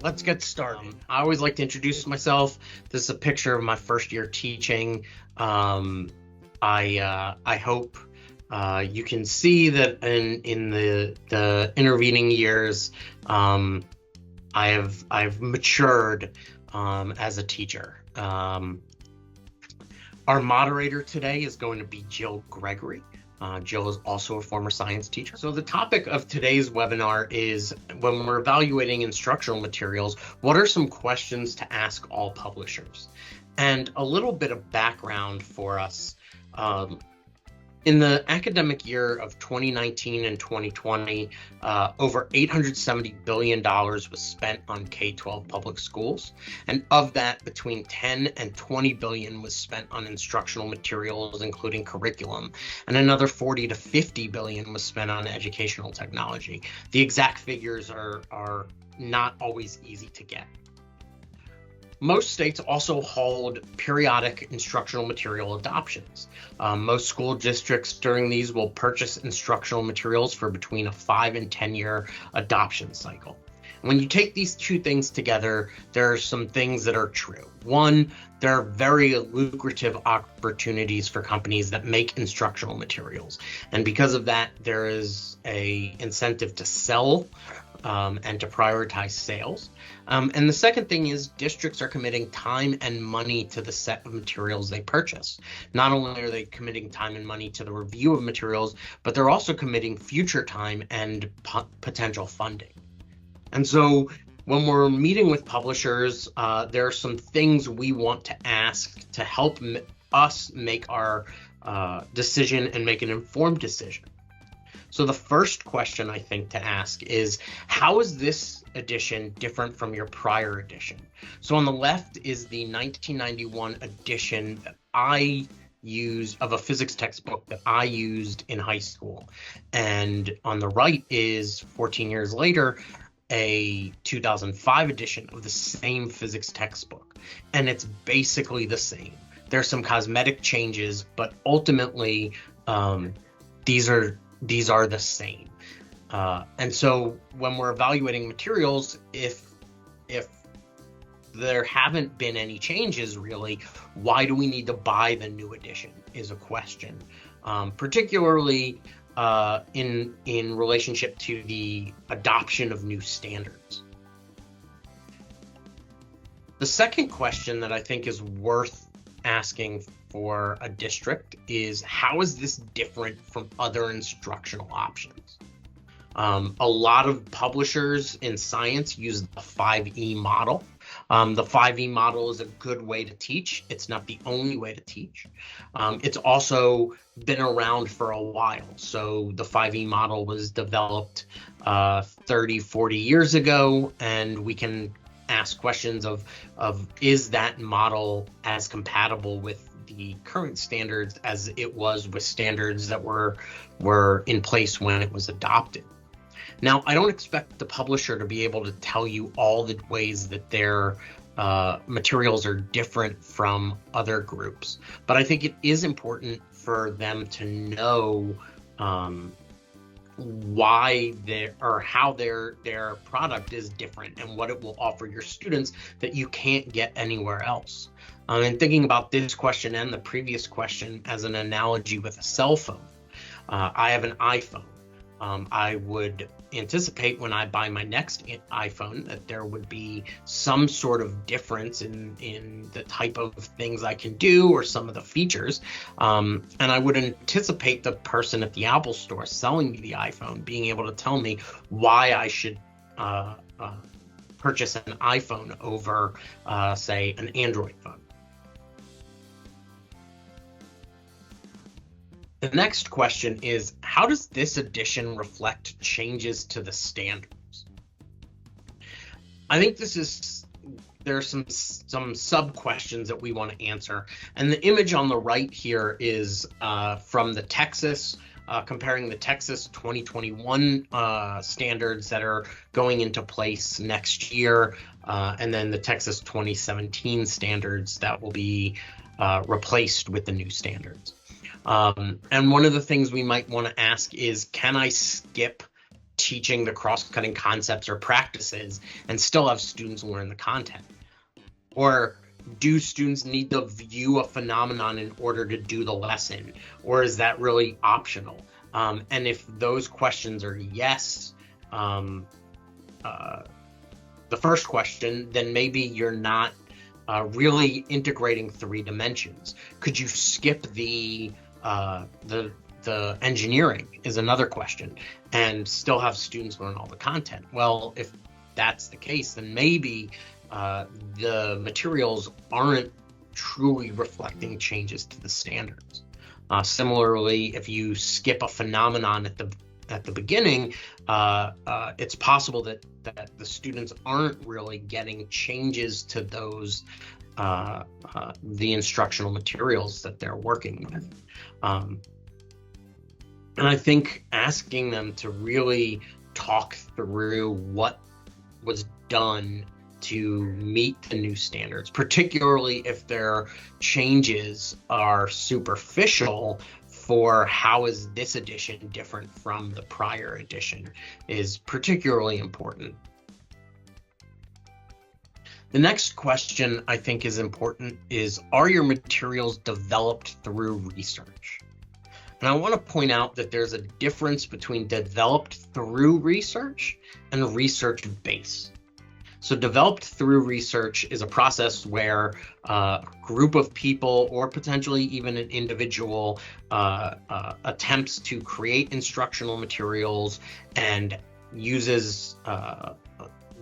let's get started. I always like to introduce myself. This is a picture of my first year teaching. I hope you can see that in the intervening years, I've matured as a teacher. Our moderator today is going to be Jill Gregory. Jill is also a former science teacher. So the topic of today's webinar is, when we're evaluating instructional materials, what are some questions to ask all publishers? And a little bit of background for us. In the academic year of 2019 and 2020, over $870 billion was spent on K-12 public schools. And of that, between 10 and 20 billion was spent on instructional materials, including curriculum. And another 40 to 50 billion was spent on educational technology. The exact figures are not always easy to get. Most states also hold periodic instructional material adoptions. Most school districts during these will purchase instructional materials for between a 5 and 10 year adoption cycle. When you take these two things together, there are some things that are true. One, there are very lucrative opportunities for companies that make instructional materials. And because of that, there is an incentive to sell and to prioritize sales. And the second thing is, districts are committing time and money to the set of materials they purchase. Not only are they committing time and money to the review of materials, but they're also committing future time and potential funding. And so when we're meeting with publishers, there are some things we want to ask to help us make our decision and make an informed decision. So the first question I think to ask is, how is this edition different from your prior edition? So on the left is the 1991 edition that I used of a physics textbook that I used in high school. And on the right is, 14 years later, a 2005 edition of the same physics textbook. And it's basically the same. There's some cosmetic changes, but ultimately these are the same. And so when we're evaluating materials, if there haven't been any changes really, why do we need to buy the new edition is a question, particularly in relationship to the adoption of new standards. The second question that I think is worth asking for a district is, how is this different from other instructional options? A lot of publishers in science use the 5E model. The 5E model is a good way to teach. It's not the only way to teach. It's also been around for a while. So the 5E model was developed 30, 40 years ago, and we can ask questions of is that model as compatible with the current standards as it was with standards that were in place when it was adopted. Now, I don't expect the publisher to be able to tell you all the ways that their materials are different from other groups, but I think it is important for them to know why how their product is different and what it will offer your students that you can't get anywhere else. And thinking about this question and the previous question as an analogy with a cell phone, I have an iPhone. I would anticipate when I buy my next iPhone that there would be some sort of difference in the type of things I can do or some of the features. And I would anticipate the person at the Apple store selling me the iPhone being able to tell me why I should purchase an iPhone over, say, an Android phone. The next question is, how does this edition reflect changes to the standards? I think there are some sub questions that we want to answer. And the image on the right here is from the Texas, comparing the Texas 2021 standards that are going into place next year, and then the Texas 2017 standards that will be replaced with the new standards. And one of the things we might want to ask is, can I skip teaching the cross-cutting concepts or practices and still have students learn the content? Or do students need to view a phenomenon in order to do the lesson? Or is that really optional? And if those questions are yes, the first question, then maybe you're not really integrating 3 dimensions. Could you skip the engineering is another question and still have students learn all the content? Well, if that's the case, then maybe the materials aren't truly reflecting changes to the standards. Similarly, if you skip a phenomenon at the beginning, it's possible that the students aren't really getting changes to those the instructional materials that they're working with. And I think asking them to really talk through what was done to meet the new standards, particularly if their changes are superficial for how is this edition different from the prior edition, is particularly important. The next question I think is important is, are your materials developed through research? And I want to point out that there's a difference between developed through research and research-based. So developed through research is a process where a group of people, or potentially even an individual, attempts to create instructional materials and uses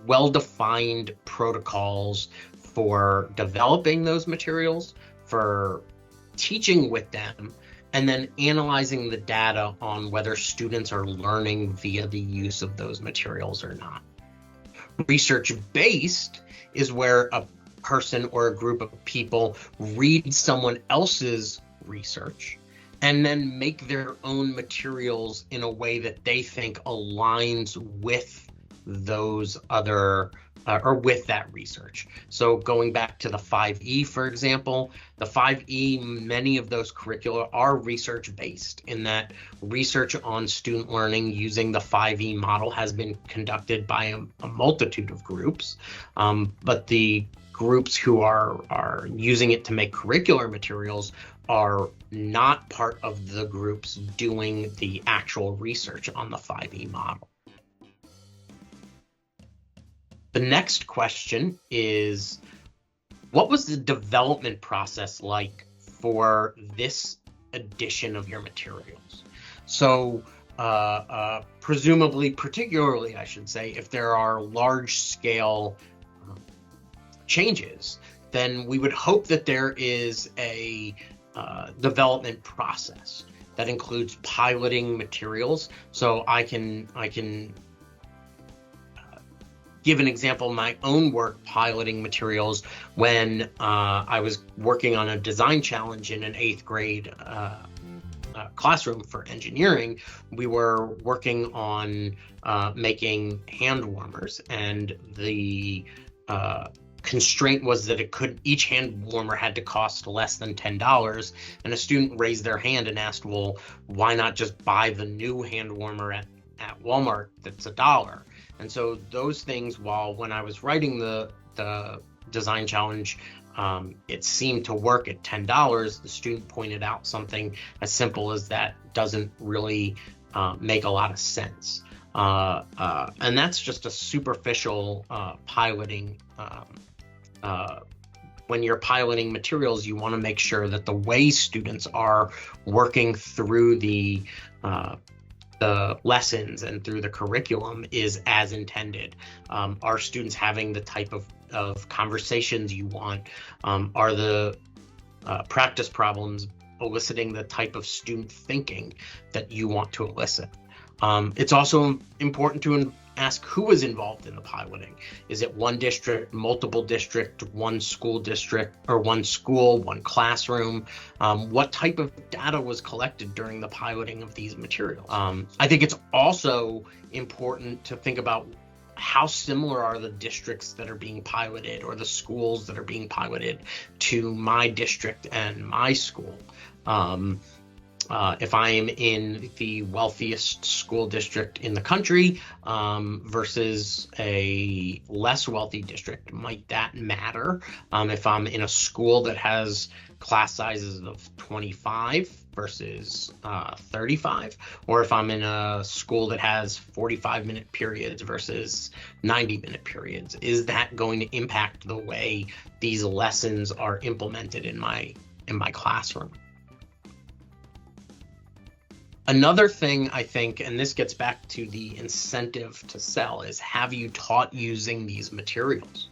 well-defined protocols for developing those materials, for teaching with them, and then analyzing the data on whether students are learning via the use of those materials or not. Research-based is where a person or a group of people read someone else's research and then make their own materials in a way that they think aligns with those other or with that research. So going back to the 5E, for example, the 5E, many of those curricula are research-based in that research on student learning using the 5E model has been conducted by a multitude of groups, but the groups who are using it to make curricular materials are not part of the groups doing the actual research on the 5E model. The next question is, what was the development process like for this edition of your materials? So presumably, particularly, I should say, if there are large scale changes, then we would hope that there is a development process that includes piloting materials. So I can give an example of my own work piloting materials when I was working on a design challenge in an 8th grade classroom for engineering. We were working on making hand warmers, and the constraint was that each hand warmer had to cost less than $10, and a student raised their hand and asked, well, why not just buy the new hand warmer at Walmart that's $1? And so those things, when I was writing the design challenge, it seemed to work at $10, the student pointed out something as simple as that doesn't really make a lot of sense. And that's just a superficial piloting. When you're piloting materials, you want to make sure that the way students are working through the lessons and through the curriculum is as intended. Are students having the type of conversations you want? Are the practice problems eliciting the type of student thinking that you want to elicit? It's also important to ask who is involved in the piloting. Is it one district, multiple district, one school district, or one school, one classroom? What type of data was collected during the piloting of these materials? I think it's also important to think about how similar are the districts that are being piloted or the schools that are being piloted to my district and my school. If I'm in the wealthiest school district in the country versus a less wealthy district, might that matter? If I'm in a school that has class sizes of 25 versus 35, or if I'm in a school that has 45-minute periods versus 90-minute periods, is that going to impact the way these lessons are implemented in my classroom? Another thing I think, and this gets back to the incentive to sell, is have you taught using these materials?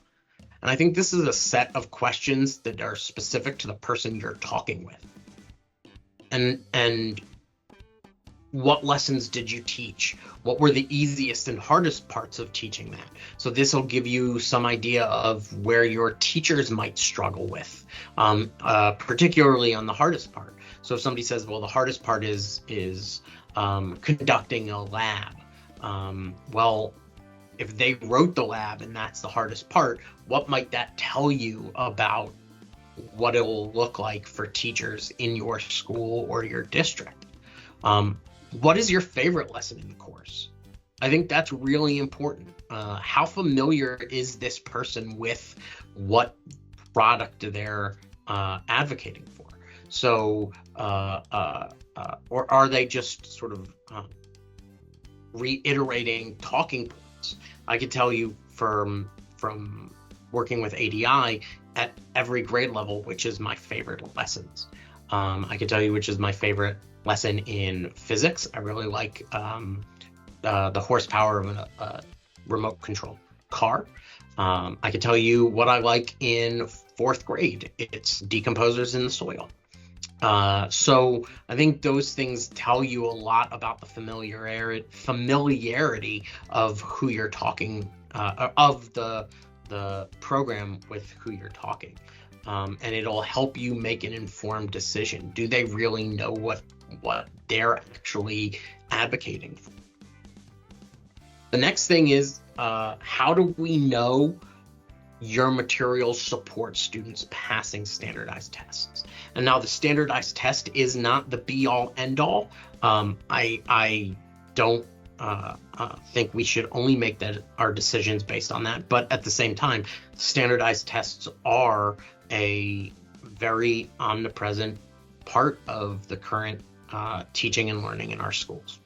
And I think this is a set of questions that are specific to the person you're talking with. And what lessons did you teach? What were the easiest and hardest parts of teaching that? So this will give you some idea of where your teachers might struggle with, particularly on the hardest part. So if somebody says, well, the hardest part is conducting a lab. Well, if they wrote the lab and that's the hardest part, what might that tell you about what it will look like for teachers in your school or your district? What is your favorite lesson in the course? I think that's really important. How familiar is this person with what product they're advocating for? So, or are they just sort of reiterating talking points? I can tell you from working with ADI at every grade level, which is my favorite lessons. I can tell you which is my favorite lesson in physics. I really like the horsepower of a remote control car. I can tell you what I like in fourth grade. It's decomposers in the soil. So I think those things tell you a lot about the familiarity of who you're talking, of the program with who you're talking. And it'll help you make an informed decision. Do they really know what they're actually advocating for? The next thing is, how do we know your materials support students passing standardized tests? And now the standardized test is not the be-all, end-all. I don't think we should only make our decisions based on that. But at the same time, standardized tests are a very omnipresent part of the current teaching and learning in our schools.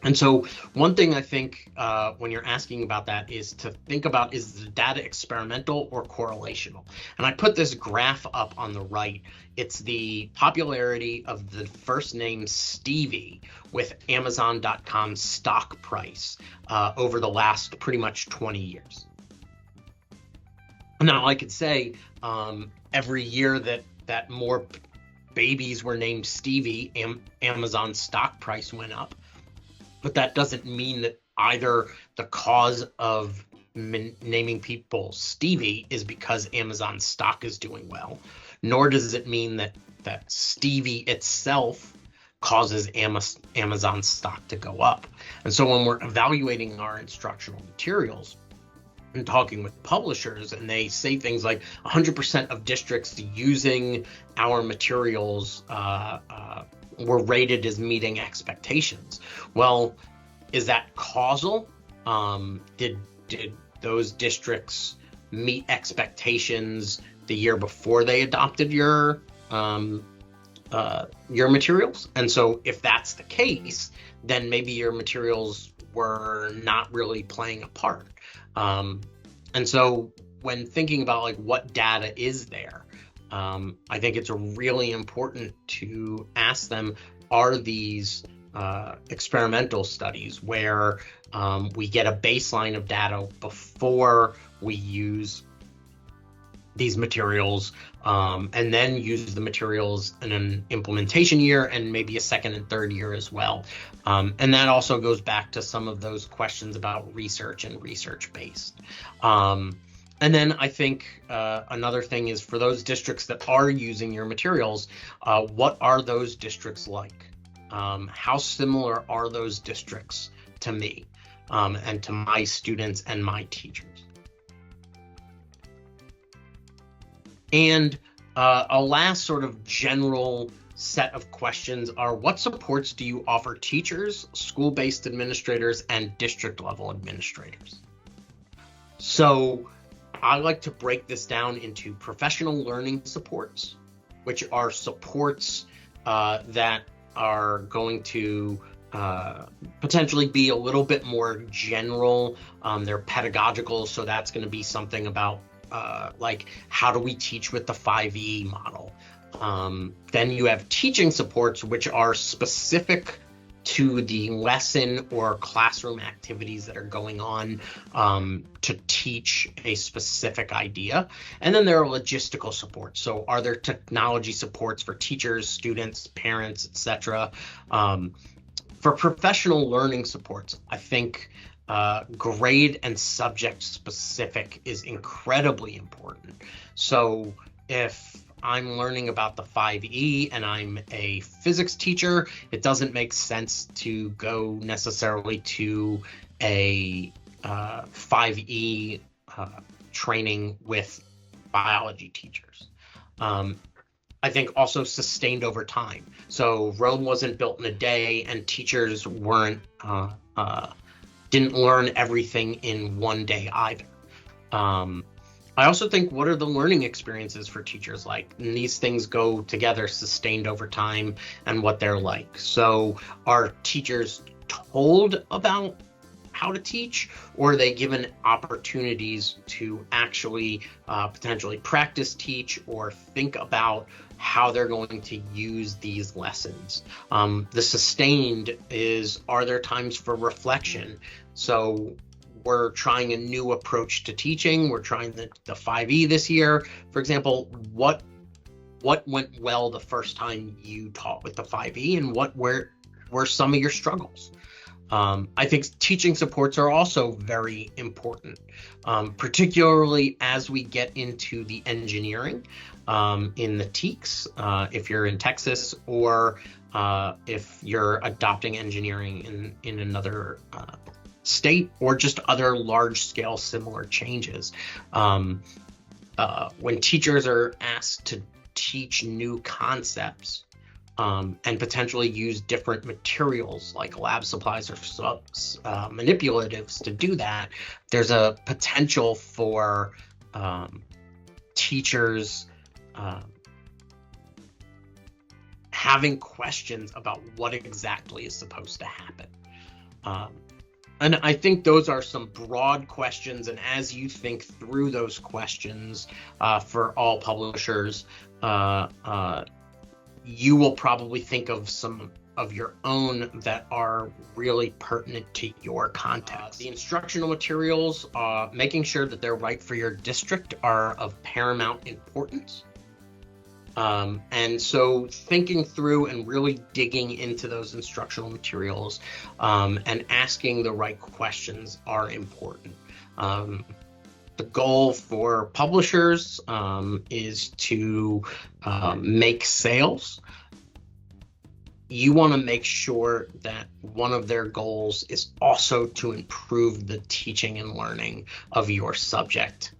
And so one thing I think when you're asking about that is to think about, is the data experimental or correlational? And I put this graph up on the right. It's the popularity of the first name Stevie with Amazon.com stock price over the last pretty much 20 years. Now, I could say every year that more babies were named Stevie, Amazon stock price went up. But that doesn't mean that either the cause of naming people Stevie is because Amazon stock is doing well, nor does it mean that Stevie itself causes Amazon stock to go up. And so when we're evaluating our instructional materials and talking with publishers, and they say things like 100% of districts using our materials were rated as meeting expectations. Well, is that causal? Did those districts meet expectations the year before they adopted your materials? And so if that's the case, then maybe your materials were not really playing a part. And so when thinking about like what data is there, I think it's really important to ask them, are these experimental studies where we get a baseline of data before we use these materials, and then use the materials in an implementation year and maybe a second and third year as well. And that also goes back to some of those questions about research and research-based. And then I think another thing is, for those districts that are using your materials, what are those districts like? How similar are those districts to me and to my students and my teachers? And a last sort of general set of questions are, what supports do you offer teachers, school-based administrators, and district-level administrators? So I like to break this down into professional learning supports, which are supports that are going to potentially be a little bit more general. They're pedagogical, so that's going to be something about like, how do we teach with the 5E model? Then you have teaching supports, which are specific to the lesson or classroom activities that are going on to teach a specific idea. And then there are logistical supports. So are there technology supports for teachers, students, parents, etc.? For professional learning supports, I think grade and subject specific is incredibly important. So if I'm learning about the 5E and I'm a physics teacher, it doesn't make sense to go necessarily to a 5E training with biology teachers. I think also sustained over time. So Rome wasn't built in a day, and teachers didn't learn everything in one day either. I also think, what are the learning experiences for teachers like? And these things go together, sustained over time, and what they're like. So are teachers told about how to teach, or are they given opportunities to actually potentially practice teach or think about how they're going to use these lessons? The sustained is, are there times for reflection? So we're trying a new approach to teaching. We're trying the 5E this year. For example, what went well the first time you taught with the 5E, and what were some of your struggles? I think teaching supports are also very important, particularly as we get into the engineering in the TEKS, if you're in Texas, or if you're adopting engineering in another state, or just other large-scale similar changes. When teachers are asked to teach new concepts and potentially use different materials like lab supplies or manipulatives to do that, there's a potential for teachers having questions about what exactly is supposed to happen. And I think those are some broad questions, and as you think through those questions for all publishers, you will probably think of some of your own that are really pertinent to your context. The instructional materials, making sure that they're right for your district, are of paramount importance. And so thinking through and really digging into those instructional materials and asking the right questions are important. The goal for publishers is to make sales. You want to make sure that one of their goals is also to improve the teaching and learning of your subject.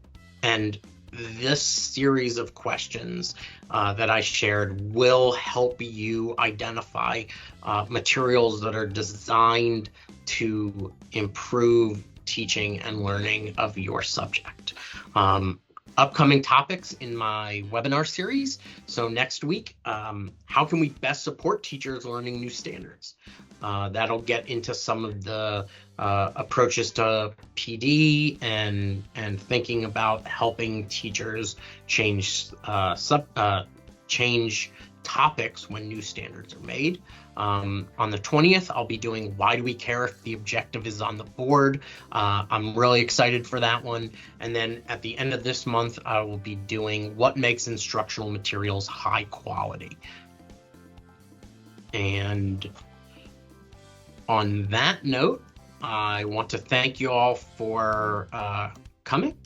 And this series of questions that I shared will help you identify materials that are designed to improve teaching and learning of your subject. Upcoming topics in my webinar series. So next week, how can we best support teachers learning new standards? That'll get into some of the approaches to PD and thinking about helping teachers change topics when new standards are made. On the 20th, I'll be doing Why Do We Care If the Objective is on the Board? I'm really excited for that one. And then at the end of this month, I will be doing What Makes Instructional Materials High Quality? And on that note, I want to thank you all for coming.